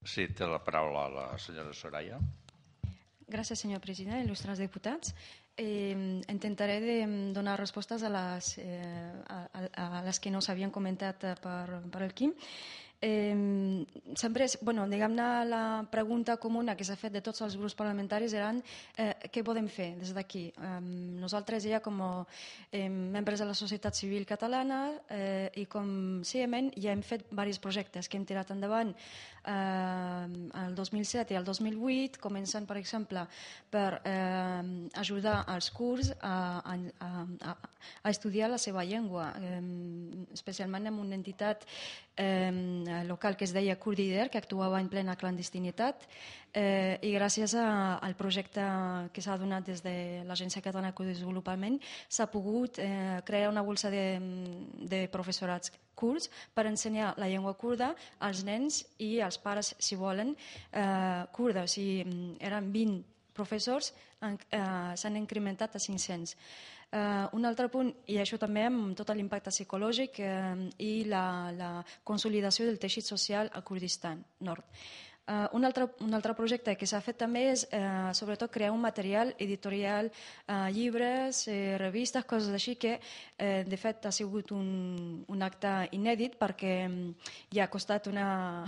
Sí, té la paraula la senyora Soraya. Gràcies, senyor president, il·lustres diputats. Intentaré de donar respostes a les que no s'havien comentat per el Quim. Sempre és, diguem-ne, la pregunta comuna que s'ha fet de tots els grups parlamentaris eren què podem fer des d'aquí. Nosaltres ja com a membres de la societat civil catalana i com CIEMEN ja hem fet diversos projectes que hem tirat endavant el 2007 i el 2008, començant, per exemple, per ajudar els kurds a estudiar la seva llengua, especialment en una entitat local que es deia Kurdider, que actuava en plena clandestinitat, i gràcies al projecte que s'ha donat des de l'Agència Catalana de Desenvolupament s'ha pogut crear una bolsa de professorats kurds per ensenyar la llengua kurda als nens i als pares, si volen, kurda. O sigui, eren 20 professors, s'han incrementat a 500. Un altre punt, i això també amb tot l'impacte psicològic i la consolidació del teixit social a Kurdistan Nord. Un altre projecte que s'ha fet també és sobretot crear un material editorial, llibres, revistes, coses així que de fet ha sigut un acte inèdit perquè hi ha costat una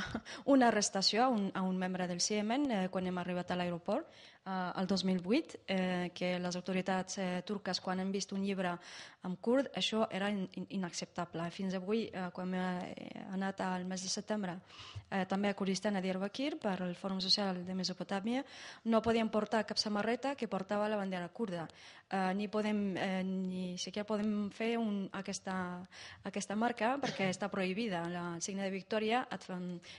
arrestació a un membre del CIEMEN quan hem arribat a l'aeroport el 2008, que les autoritats turques, quan han vist un llibre en kurd, això era inacceptable. Fins avui, quan he anat al mes de setembre també a Kurdistan, a Diyarbakir, per al Fòrum Social de Mesopotàmia, no podíem portar cap samarreta que portava la bandera kurda. Ni siquiera podem fer aquesta marca perquè està prohibida. El signe de victòria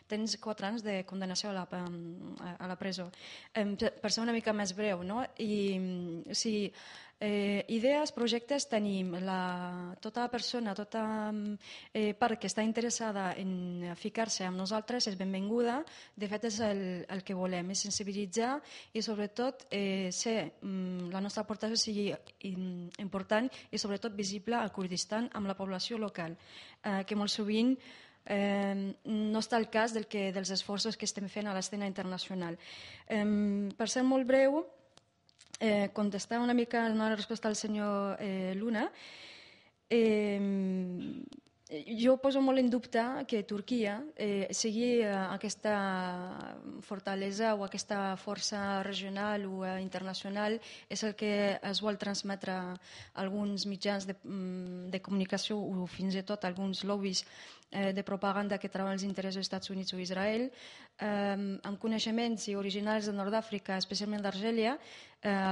tens 4 anys de condenació a la presó. Per ser una mica més breu, no? Idees, projectes tenim. Tota persona, tota part que està interessada en ficar-se amb nosaltres és benvinguda. De fet, és el que volem, és sensibilitzar i sobretot la nostra aportació sigui important i sobretot visible al Kurdistan amb la població local, que molt sovint no està al cas dels esforços que estem fent a l'escena internacional. Per ser molt breu, contestar una mica una resposta al senyor Luna. Jo poso molt en dubte que Turquia sigui aquesta fortalesa o aquesta força regional o internacional és el que es vol transmetre a alguns mitjans de comunicació o fins i tot alguns lobbies de propaganda que treuen els interessos dels Estats Units o Israel, amb coneixements i originals de Nord d'Àfrica, especialment d'Argèlia,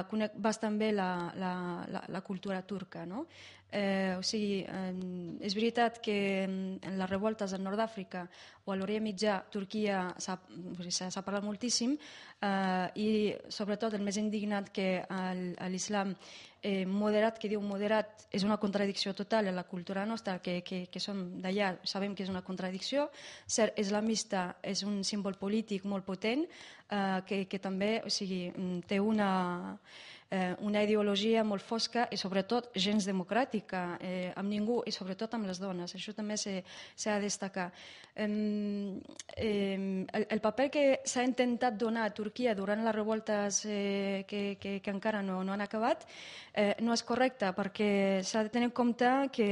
conec bastant bé la cultura turca, no? És veritat que en les revoltes al Nord d'Àfrica o a l'Orient Mitjà Turquia s'ha parlat moltíssim i sobretot el més indignat que l'islam moderat, que diu moderat, és una contradicció total en la cultura nostra, que som d'allà, sabem que és una contradicció. Ser islamista és un símbol polític molt potent que també té una ideologia molt fosca i sobretot gens democràtica amb ningú i sobretot amb les dones. Això també s'ha de destacar. El paper que s'ha intentat donar a Turquia durant les revoltes que encara no han acabat no és correcte perquè s'ha de tenir en compte que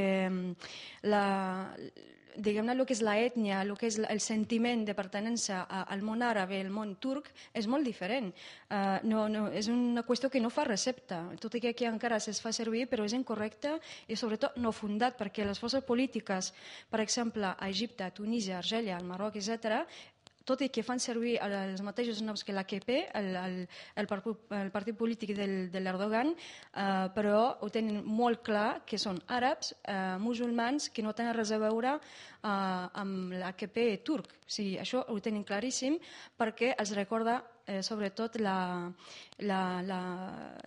diguem-ne, el que és l'ètnia, el que és el sentiment de pertinença al món àrab i al món turc és molt diferent. És una qüestió que no fa recepta, tot i que aquí encara es fa servir, però és incorrecte i sobretot no fundat, perquè les forces polítiques, per exemple, a Egipte, a Tunísia, a Argèlia, al Marroc, etc., tot i que fan servir els mateixos noms que l'AKP, el partit polític de l'Erdogan, però ho tenen molt clar que són àrabs, musulmans, que no tenen res a veure amb l'AKP turc. O sigui, això ho tenen claríssim perquè els recorda sobretot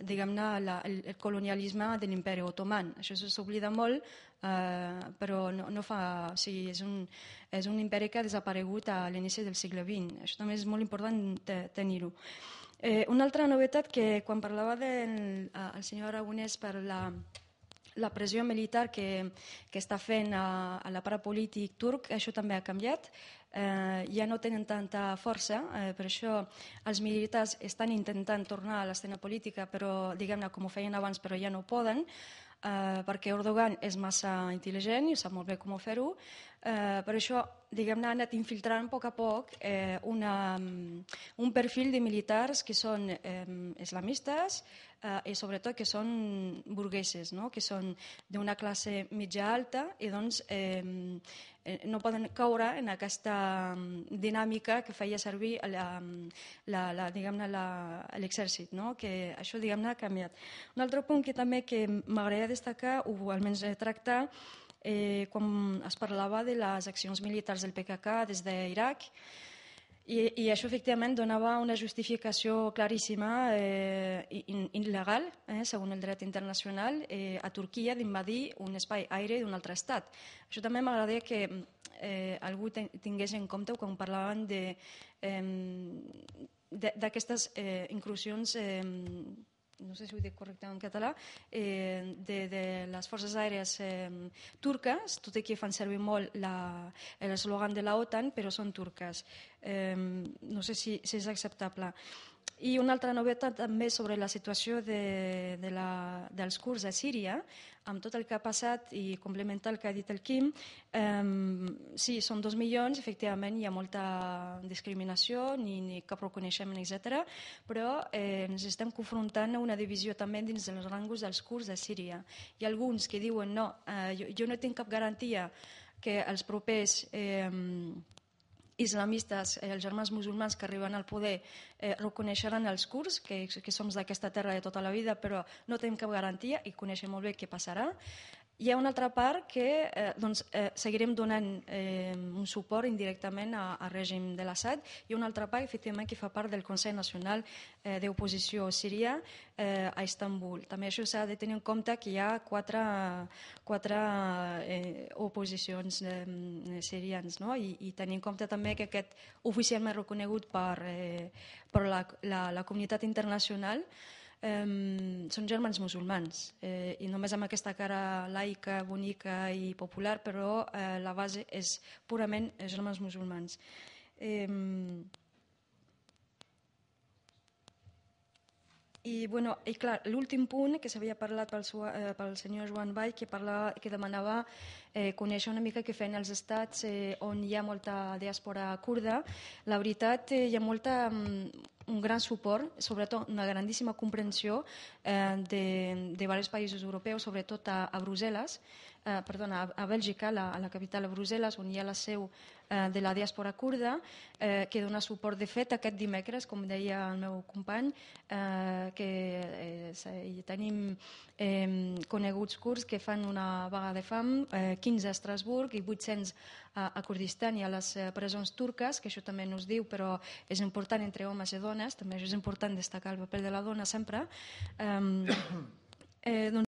diguem-ne el colonialisme de l'imperi otoman. Això s'oblida molt, però no fa... O sigui, és un imperi que ha desaparegut a l'inici del segle XX. Això també és molt important tenir-ho. Una altra novetat que quan parlava el senyor Aragonès per la pressió militar que està fent a l'aparell polític turc, això també ha canviat. ja no tenen tanta força, per això els militars estan intentant tornar a l'escena política, però diguem-ne com ho feien abans, però ja no poden, perquè Erdogan és massa intel·ligent i sap molt bé com fer-ho. Per això, diguem-ne, ha anat infiltrant a poc un perfil de militars que són islamistes i sobretot que són burgueses, no? Que són d'una classe mitja alta i doncs no poden caure en aquesta dinàmica que feia servir l'exèrcit, no? Que això, diguem-ne, ha canviat. Un altre punt que també que m'agradaria destacar, o almenys tractar, quan es parlava de les accions militars del PKK des d'Iraq, i això efectivament donava una justificació claríssima il·legal, segons el dret internacional, a Turquia d'invadir un espai aeri d'un altre estat. Això també m'agradaria que algú tingués en compte quan parlaven d'aquestes incursions, no sé si ho dic correctament en català, de les forces aèries turques, tot i que fan servir molt l'eslògan de l'OTAN, però són turques. No sé si és acceptable. I una altra novetat també sobre la situació dels kurds a Síria, amb tot el que ha passat i complementar el que ha dit el Quim, sí, són 2 milions, efectivament hi ha molta discriminació, ni cap reconeixement, etc. Però ens estem confrontant a una divisió també dins dels rangos dels kurds a Síria. Hi ha alguns que diuen no, jo no tinc cap garantia que els propers islamistes, els germans musulmans que arriben al poder reconeixeran els kurds, que som d'aquesta terra de tota la vida, però no tenim cap garantia i coneixem molt bé què passarà. Hi ha una altra part que seguirem donant un suport indirectament al règim de l'Assad, i una altra part, efectivament, que fa part del Consell Nacional d'Oposició Síria a Istanbul. També això s'ha de tenir en compte que hi ha quatre oposicions sirians, no? I tenir en compte també que aquest oficialment reconegut per la comunitat internacional són germans musulmans i només amb aquesta cara laica, bonica i popular, però la base és purament germans musulmans. I clar, l'últim punt que s'havia parlat pel senyor Joan Vall, que demanava conèixer una mica què feien els estats on hi ha molta diàspora kurda. La veritat, hi ha un gran suport, sobretot una grandíssima comprensió de diversos països europeus, sobretot a Brussel·les, a Bèlgica, a la capital, a Brussel·les, on hi ha la seu de la diàspora kurda, que dona suport. De fet, aquest dimecres, com deia el meu company, que tenim coneguts kurds que fan una vaga de fam, 15 a Estrasburg i 800 a Kurdistan i a les presons turques, que això també no es diu, però és important entre homes i dones, també és important destacar el paper de la dona sempre.